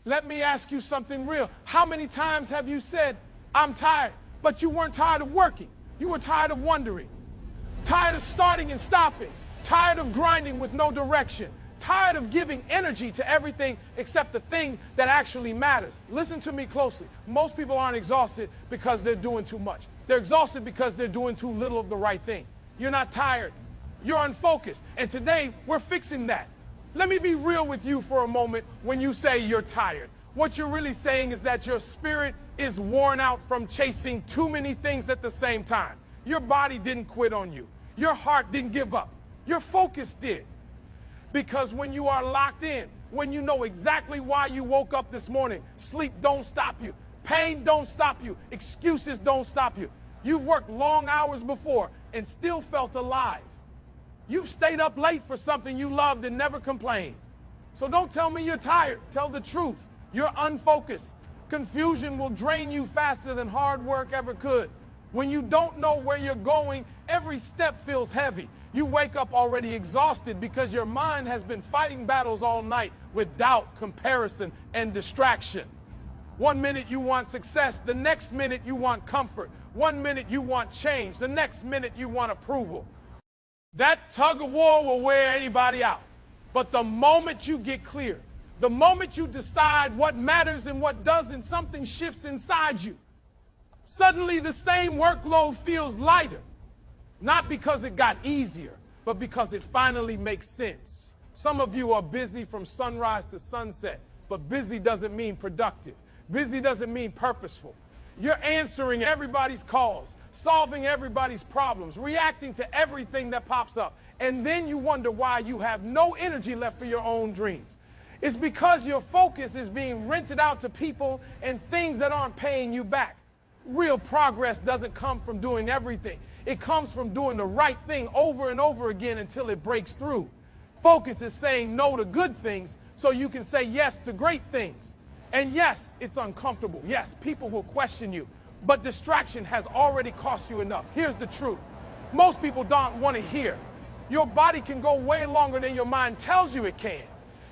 Let me ask you something real. How many times have you said, I'm tired, but you weren't tired of working? You were tired of wondering, tired of starting and stopping, tired of grinding with no direction, tired of giving energy to everything except the thing that actually matters. Listen to me closely. Most people aren't exhausted because they're doing too much. They're exhausted because they're doing too little of the right thing. You're not tired. You're unfocused. And today, we're fixing that. Let me be real with you for a moment when you say you're tired. What you're really saying is that your spirit is worn out from chasing too many things at the same time. Your body didn't quit on you. Your heart didn't give up. Your focus did. Because when you are locked in, when you know exactly why you woke up this morning, sleep don't stop you. Pain don't stop you. Excuses don't stop you. You've worked long hours before and still felt alive. You've stayed up late for something you loved and never complained. So don't tell me you're tired. Tell the truth. You're unfocused. Confusion will drain you faster than hard work ever could. When you don't know where you're going, every step feels heavy. You wake up already exhausted because your mind has been fighting battles all night with doubt, comparison, and distraction. 1 minute you want success, the next minute you want comfort. 1 minute you want change, the next minute you want approval. That tug of war will wear anybody out. But the moment you get clear, the moment you decide what matters and what doesn't, something shifts inside you. Suddenly the same workload feels lighter. Not because it got easier, but because it finally makes sense. Some of you are busy from sunrise to sunset, but busy doesn't mean productive. Busy doesn't mean purposeful. You're answering everybody's calls, solving everybody's problems, reacting to everything that pops up. And then you wonder why you have no energy left for your own dreams. It's because your focus is being rented out to people and things that aren't paying you back. Real progress doesn't come from doing everything. It comes from doing the right thing over and over again until it breaks through. Focus is saying no to good things so you can say yes to great things. And yes, it's uncomfortable. Yes, people will question you. But distraction has already cost you enough. Here's the truth. Most people don't want to hear. Your body can go way longer than your mind tells you it can.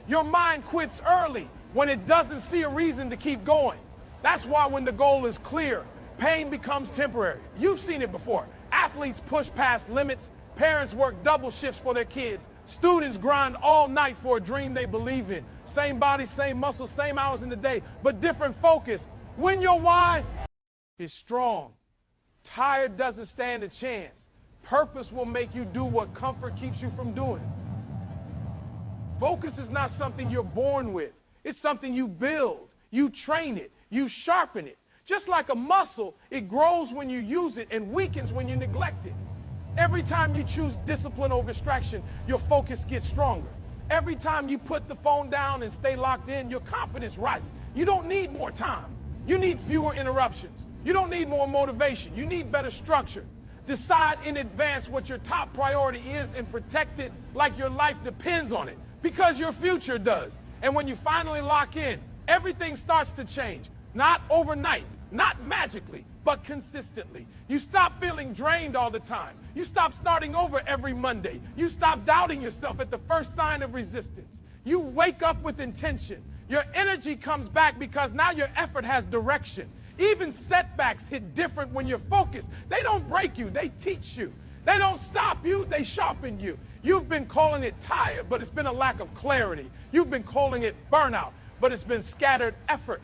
Your mind quits early when it doesn't see a reason to keep going. That's why when the goal is clear, pain becomes temporary. You've seen it before. Athletes push past limits. Parents work double shifts for their kids. Students grind all night for a dream they believe in. Same body, same muscles, same hours in the day, but different focus. When your why is strong, tired doesn't stand a chance. Purpose will make you do what comfort keeps you from doing. Focus is not something you're born with. It's something you build. You train it. You sharpen it. Just like a muscle, it grows when you use it and weakens when you neglect it. Every time you choose discipline over distraction, your focus gets stronger. Every time you put the phone down and stay locked in, your confidence rises. You don't need more time. You need fewer interruptions. You don't need more motivation. You need better structure. Decide in advance what your top priority is and protect it like your life depends on it, because your future does. And when you finally lock in, everything starts to change. Not overnight, not magically, but consistently. You stop feeling drained all the time. You stop starting over every Monday. You stop doubting yourself at the first sign of resistance. You wake up with intention. Your energy comes back because now your effort has direction. Even setbacks hit different when you're focused. They don't break you, they teach you. They don't stop you, they sharpen you. You've been calling it tired, but it's been a lack of clarity. You've been calling it burnout, but it's been scattered effort.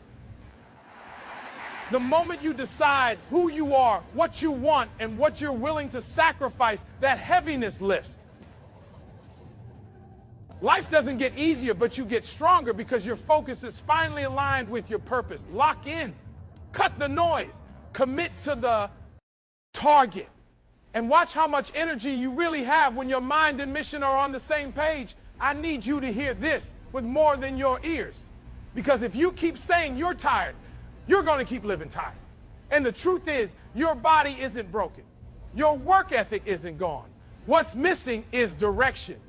The moment you decide who you are, what you want, and what you're willing to sacrifice, that heaviness lifts. Life doesn't get easier, but you get stronger because your focus is finally aligned with your purpose. Lock in. Cut the noise. Commit to the target. And watch how much energy you really have when your mind and mission are on the same page. I need you to hear this with more than your ears. Because if you keep saying you're tired, you're going to keep living tired. And the truth is, your body isn't broken. Your work ethic isn't gone. What's missing is direction.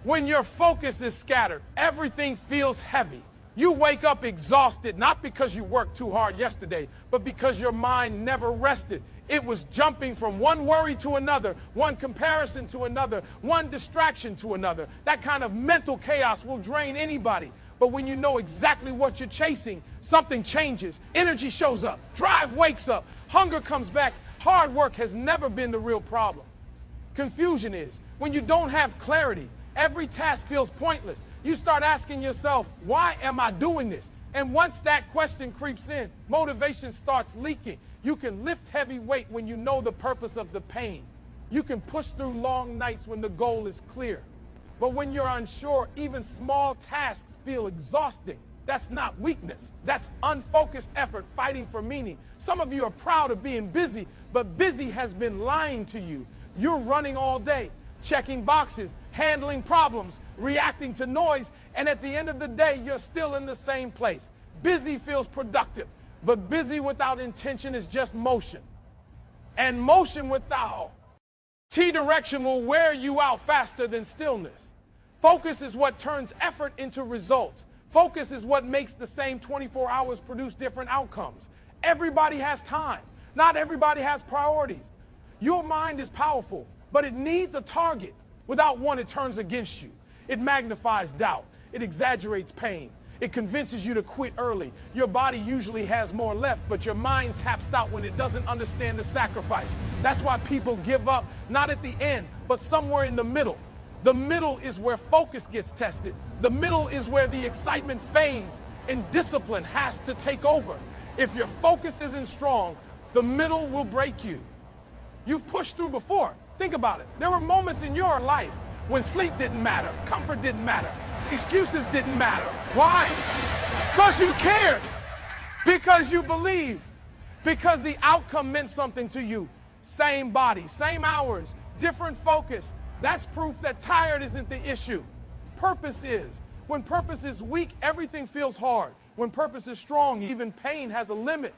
When your focus is scattered, everything feels heavy. You wake up exhausted, not because you worked too hard yesterday, but because your mind never rested. It was jumping from one worry to another, one comparison to another, one distraction to another. That kind of mental chaos will drain anybody. But when you know exactly what you're chasing, something changes. Energy shows up. Drive wakes up. Hunger comes back. Hard work has never been the real problem. Confusion is. When you don't have clarity, every task feels pointless. You start asking yourself, why am I doing this? And once that question creeps in, motivation starts leaking. You can lift heavy weight when you know the purpose of the pain. You can push through long nights when the goal is clear. But when you're unsure, even small tasks feel exhausting. That's not weakness. That's unfocused effort fighting for meaning. Some of you are proud of being busy, but busy has been lying to you. You're running all day, checking boxes, handling problems, reacting to noise, and at the end of the day, you're still in the same place. Busy feels productive, but busy without intention is just motion. And motion without T-direction will wear you out faster than stillness. Focus is what turns effort into results. Focus is what makes the same 24 hours produce different outcomes. Everybody has time. Not everybody has priorities. Your mind is powerful, but it needs a target. Without one, it turns against you. It magnifies doubt. It exaggerates pain. It convinces you to quit early. Your body usually has more left, but your mind taps out when it doesn't understand the sacrifice. That's why people give up, not at the end, but somewhere in the middle. The middle is where focus gets tested. The middle is where the excitement fades and discipline has to take over. If your focus isn't strong, the middle will break you. You've pushed through before. Think about it. There were moments in your life when sleep didn't matter, comfort didn't matter, excuses didn't matter. Why? Because you cared. Because you believed. Because the outcome meant something to you. Same body, same hours, different focus. That's proof that tired isn't the issue. Purpose is. When purpose is weak, everything feels hard. When purpose is strong, even pain has a limit.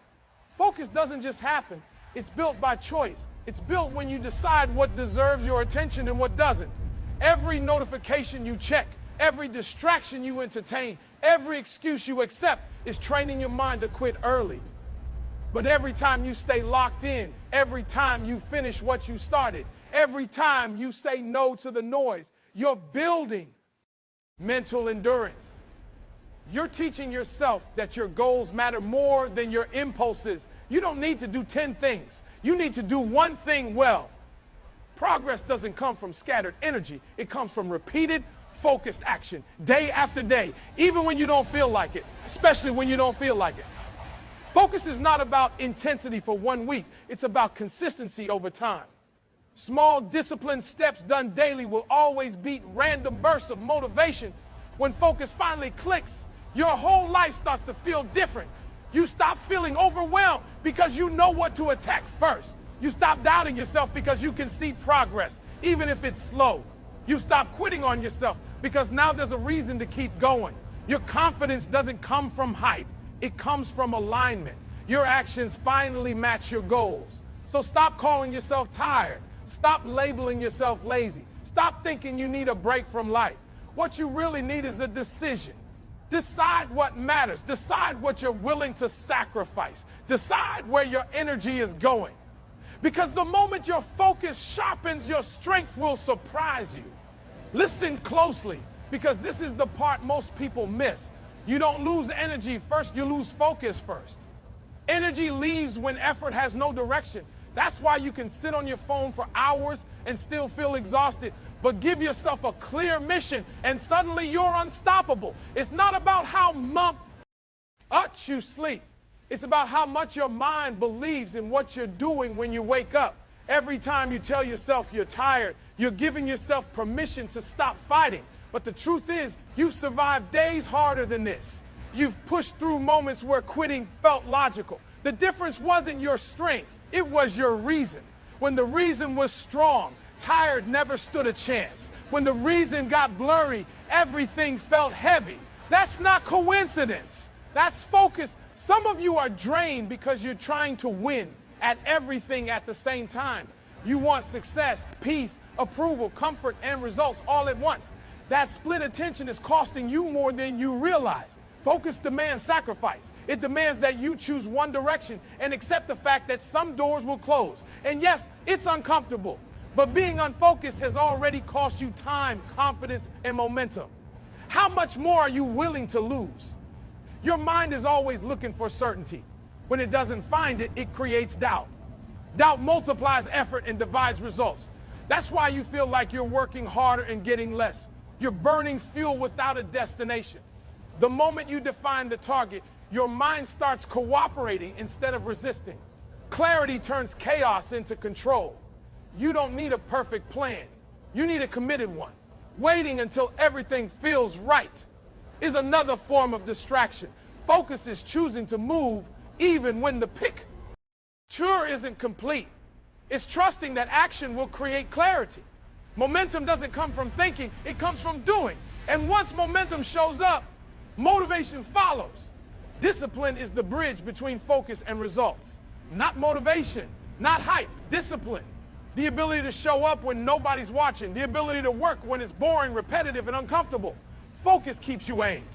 Focus doesn't just happen. It's built by choice. It's built when you decide what deserves your attention and what doesn't. Every notification you check, every distraction you entertain, every excuse you accept is training your mind to quit early. But every time you stay locked in, every time you finish what you started, every time you say no to the noise, you're building mental endurance. You're teaching yourself that your goals matter more than your impulses. You don't need to do 10 things. You need to do one thing well. Progress doesn't come from scattered energy. It comes from repeated, focused action, day after day, even when you don't feel like it, especially when you don't feel like it. Focus is not about intensity for 1 week. It's about consistency over time. Small disciplined steps done daily will always beat random bursts of motivation. When focus finally clicks, your whole life starts to feel different. You stop feeling overwhelmed because you know what to attack first. You stop doubting yourself because you can see progress, even if it's slow. You stop quitting on yourself because now there's a reason to keep going. Your confidence doesn't come from hype. It comes from alignment. Your actions finally match your goals. So stop calling yourself tired. Stop labeling yourself lazy. Stop thinking you need a break from life. What you really need is a decision. Decide what matters. Decide what you're willing to sacrifice. Decide where your energy is going. Because the moment your focus sharpens, your strength will surprise you. Listen closely, because this is the part most people miss. You don't lose energy first, you lose focus first. Energy leaves when effort has no direction. That's why you can sit on your phone for hours and still feel exhausted. But give yourself a clear mission and suddenly you're unstoppable. It's not about how much you sleep. It's about how much your mind believes in what you're doing when you wake up. Every time you tell yourself you're tired, you're giving yourself permission to stop fighting. But the truth is, you've survived days harder than this. You've pushed through moments where quitting felt logical. The difference wasn't your strength, it was your reason. When the reason was strong, tired never stood a chance. When the reason got blurry, everything felt heavy. That's not coincidence. That's focus. Some of you are drained because you're trying to win at everything at the same time. You want success, peace, approval, comfort, and results all at once. That split attention is costing you more than you realize. Focus demands sacrifice. It demands that you choose one direction and accept the fact that some doors will close. And yes, it's uncomfortable, but being unfocused has already cost you time, confidence, and momentum. how much more are you willing to lose? Your mind is always looking for certainty. When it doesn't find it, it creates doubt. Doubt multiplies effort and divides results. That's why you feel like you're working harder and getting less. You're burning fuel without a destination. The moment you define the target, your mind starts cooperating instead of resisting. Clarity turns chaos into control. You don't need a perfect plan. You need a committed one. Waiting until everything feels right is another form of distraction. Focus is choosing to move even when the picture isn't complete. It's trusting that action will create clarity. Momentum doesn't come from thinking, it comes from doing. And once momentum shows up, motivation follows. Discipline is the bridge between focus and results. Not motivation, not hype, discipline. The ability to show up when nobody's watching. The ability to work when it's boring, repetitive, and uncomfortable. Focus keeps you aimed.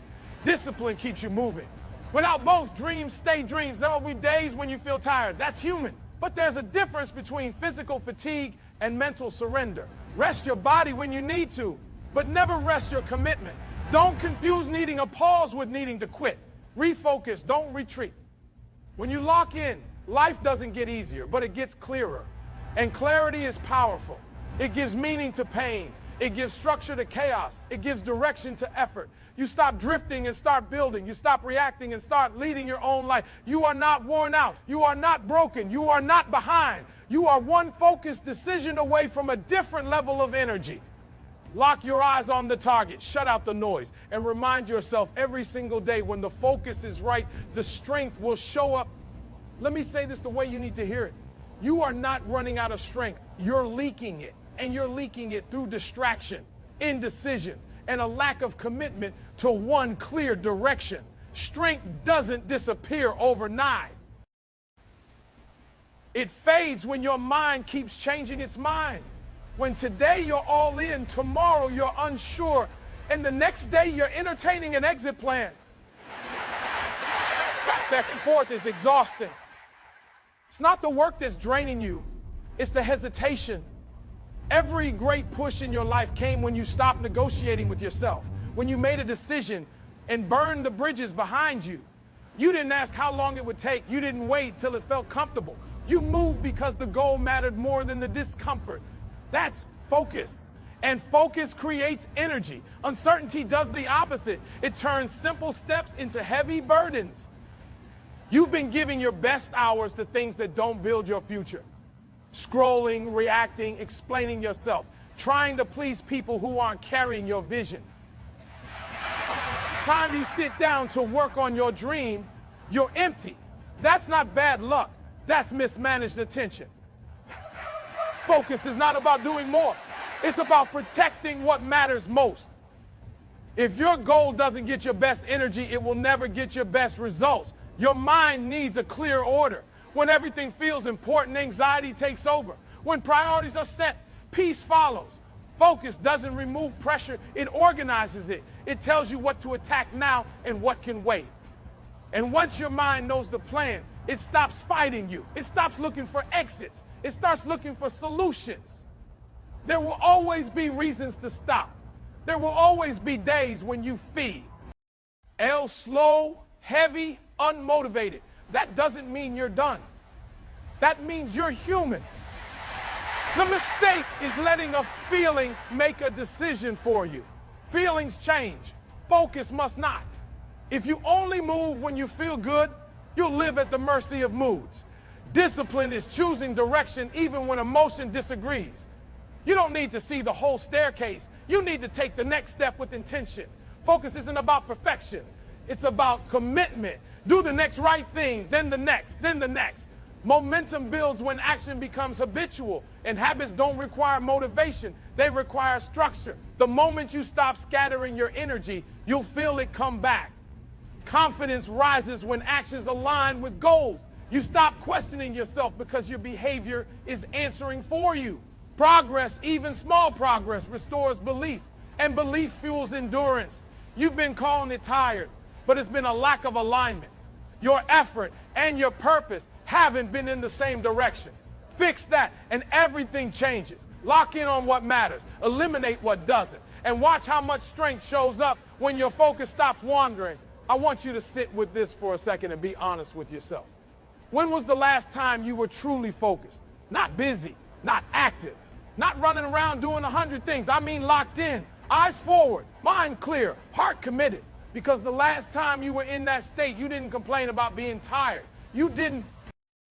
Discipline keeps you moving. Without both, dreams stay dreams. There will be days when you feel tired. That's human. But there's a difference between physical fatigue and mental surrender. Rest your body when you need to, but never rest your commitment. Don't confuse needing a pause with needing to quit. Refocus, don't retreat. When you lock in, life doesn't get easier, but it gets clearer. And clarity is powerful. It gives meaning to pain. It gives structure to chaos. It gives direction to effort. You stop drifting and start building. You stop reacting and start leading your own life. You are not worn out. You are not broken. You are not behind. You are one focused decision away from a different level of energy. Lock your eyes on the target. Shut out the noise. And remind yourself every single day when the focus is right, the strength will show up. Let me say this the way you need to hear it. You are not running out of strength. You're leaking it. And you're leaking it through distraction, indecision, and a lack of commitment to one clear direction. Strength doesn't disappear overnight. It fades when your mind keeps changing its mind. When today you're all in, tomorrow you're unsure, and the next day you're entertaining an exit plan. Back and forth is exhausting. It's not the work that's draining you, it's the hesitation. Every great push in your life came when you stopped negotiating with yourself, when you made a decision and burned the bridges behind you. You didn't ask how long it would take. You didn't wait till it felt comfortable. You moved because the goal mattered more than the discomfort. That's focus. And focus creates energy. Uncertainty does the opposite. It turns simple steps into heavy burdens. You've been giving your best hours to things that don't build your future. Scrolling, reacting, explaining yourself, trying to please people who aren't carrying your vision. Time you sit down to work on your dream, you're empty. That's not bad luck. That's mismanaged attention. Focus is not about doing more. It's about protecting what matters most. If your goal doesn't get your best energy, it will never get your best results. Your mind needs a clear order. When everything feels important, anxiety takes over. When priorities are set, peace follows. Focus doesn't remove pressure, it organizes it. It tells you what to attack now and what can wait. And once your mind knows the plan, it stops fighting you. It stops looking for exits. It starts looking for solutions. There will always be reasons to stop. There will always be days when you feed. Slow, heavy, unmotivated. That doesn't mean you're done. That means you're human. The mistake is letting a feeling make a decision for you. Feelings change. Focus must not. If you only move when you feel good, you'll live at the mercy of moods. Discipline is choosing direction even when emotion disagrees. You don't need to see the whole staircase. You need to take the next step with intention. Focus isn't about perfection. It's about commitment. Do the next right thing, then the next, then the next. Momentum builds when action becomes habitual, and habits don't require motivation. They require structure. The moment you stop scattering your energy, you'll feel it come back. Confidence rises when actions align with goals. You stop questioning yourself because your behavior is answering for you. Progress, even small progress, restores belief, and belief fuels endurance. You've been calling it tired, but it's been a lack of alignment. Your effort and your purpose haven't been in the same direction. Fix that, and everything changes. Lock in on what matters. Eliminate what doesn't. And watch how much strength shows up When your focus stops wandering, I want you to sit with this for a second and be honest with yourself. When was the last time you were truly focused? Not busy, not active, not running around doing 100 things. I mean locked in, eyes forward, mind clear, heart committed. Because the last time you were in that state, you didn't complain about being tired. You didn't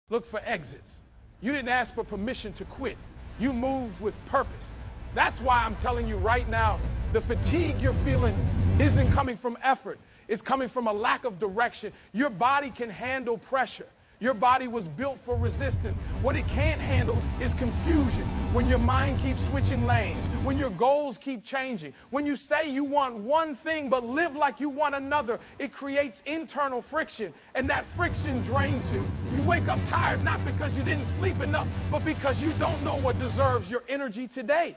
look for exits. You didn't ask for permission to quit. You moved with purpose. That's why I'm telling you right now, the fatigue you're feeling isn't coming from effort. It's coming from a lack of direction. Your body can handle pressure. Your body was built for resistance. What it can't handle is confusion. When your mind keeps switching lanes, when your goals keep changing, when you say you want one thing but live like you want another, it creates internal friction, and that friction drains you. You wake up tired not because you didn't sleep enough, but because you don't know what deserves your energy today.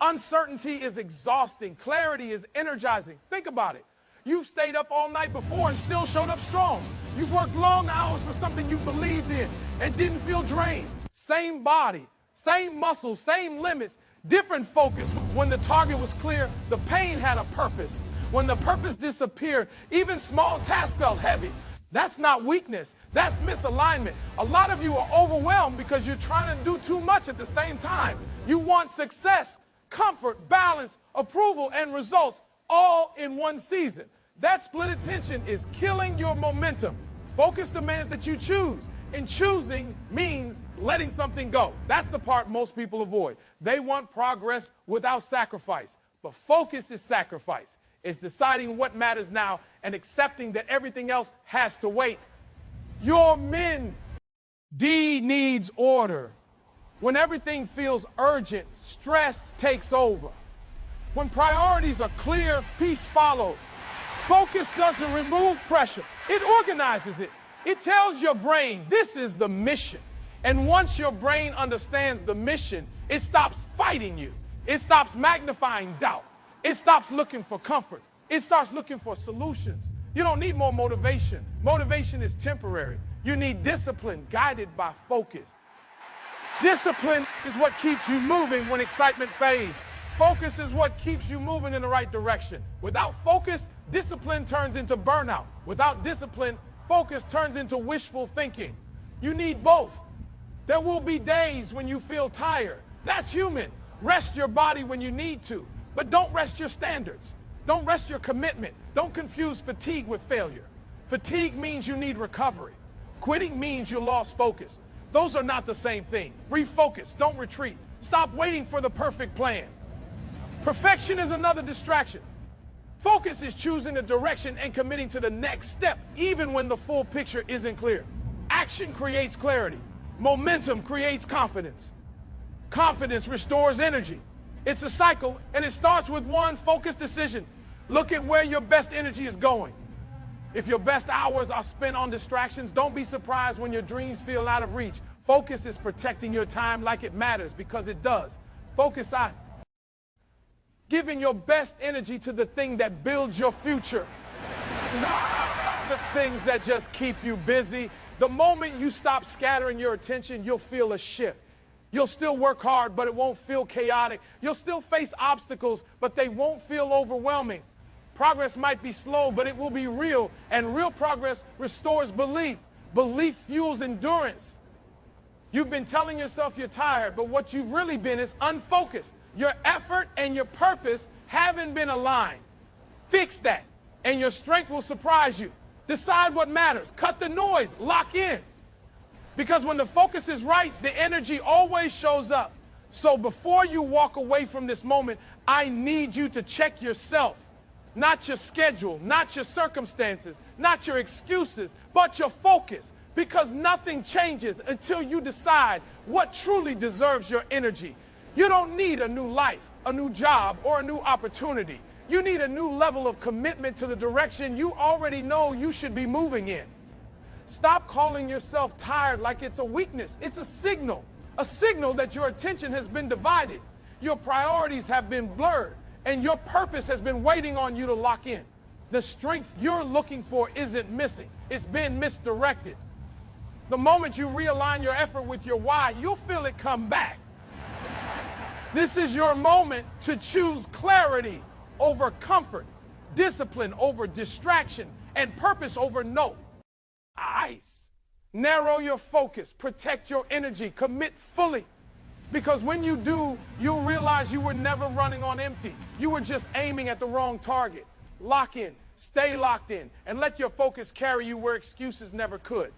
Uncertainty is exhausting. Clarity is energizing. Think about it. You've stayed up all night before and still showed up strong. You've worked long hours for something you believed in and didn't feel drained. Same body, same muscles, same limits, different focus. When the target was clear, the pain had a purpose. When the purpose disappeared, even small tasks felt heavy. That's not weakness, that's misalignment. A lot of you are overwhelmed because you're trying to do too much at the same time. You want success, comfort, balance, approval, and results all in one season. That split attention is killing your momentum. Focus demands that you choose, and choosing means letting something go. That's the part most people avoid. They want progress without sacrifice, but focus is sacrifice. It's deciding what matters now and accepting that everything else has to wait. Your men. D needs order. When everything feels urgent, stress takes over. When priorities are clear, peace follows. Focus doesn't remove pressure. It organizes it. It tells your brain, this is the mission. And once your brain understands the mission, it stops fighting you. It stops magnifying doubt. It stops looking for comfort. It starts looking for solutions. You don't need more motivation. Motivation is temporary. You need discipline guided by focus. Discipline is what keeps you moving when excitement fades. Focus is what keeps you moving in the right direction. Without focus, discipline turns into burnout. Without discipline, focus turns into wishful thinking. You need both. There will be days when you feel tired. That's human. Rest your body when you need to, but don't rest your standards. Don't rest your commitment. Don't confuse fatigue with failure. Fatigue means you need recovery. Quitting means you lost focus. Those are not the same thing. Refocus, don't retreat. Stop waiting for the perfect plan. Perfection is another distraction. Focus is choosing a direction and committing to the next step, even when the full picture isn't clear. Action creates clarity. Momentum creates confidence. Confidence restores energy. It's a cycle, and it starts with one focused decision. Look at where your best energy is going. If your best hours are spent on distractions, don't be surprised when your dreams feel out of reach. Focus is protecting your time like it matters, because it does. Focus on giving your best energy to the thing that builds your future, not the things that just keep you busy. The moment you stop scattering your attention, you'll feel a shift. You'll still work hard, but it won't feel chaotic. You'll still face obstacles, but they won't feel overwhelming. Progress might be slow, but it will be real, and real progress restores belief. Belief fuels endurance. You've been telling yourself you're tired, but what you've really been is unfocused. Your effort and your purpose haven't been aligned. Fix that, and your strength will surprise you. Decide what matters. Cut the noise. Lock in. Because when the focus is right, the energy always shows up. So before you walk away from this moment, I need you to check yourself. Not your schedule, not your circumstances, not your excuses, but your focus. Because nothing changes until you decide what truly deserves your energy. You don't need a new life, a new job, or a new opportunity. You need a new level of commitment to the direction you already know you should be moving in. Stop calling yourself tired like it's a weakness. It's a signal that your attention has been divided, your priorities have been blurred, and your purpose has been waiting on you to lock in. The strength you're looking for isn't missing. It's been misdirected. The moment you realign your effort with your why, you'll feel it come back. This is your moment to choose clarity over comfort, discipline over distraction, and purpose over no. Ice. Narrow your focus, protect your energy, commit fully. Because when you do, you'll realize you were never running on empty. You were just aiming at the wrong target. Lock in, stay locked in, and let your focus carry you where excuses never could.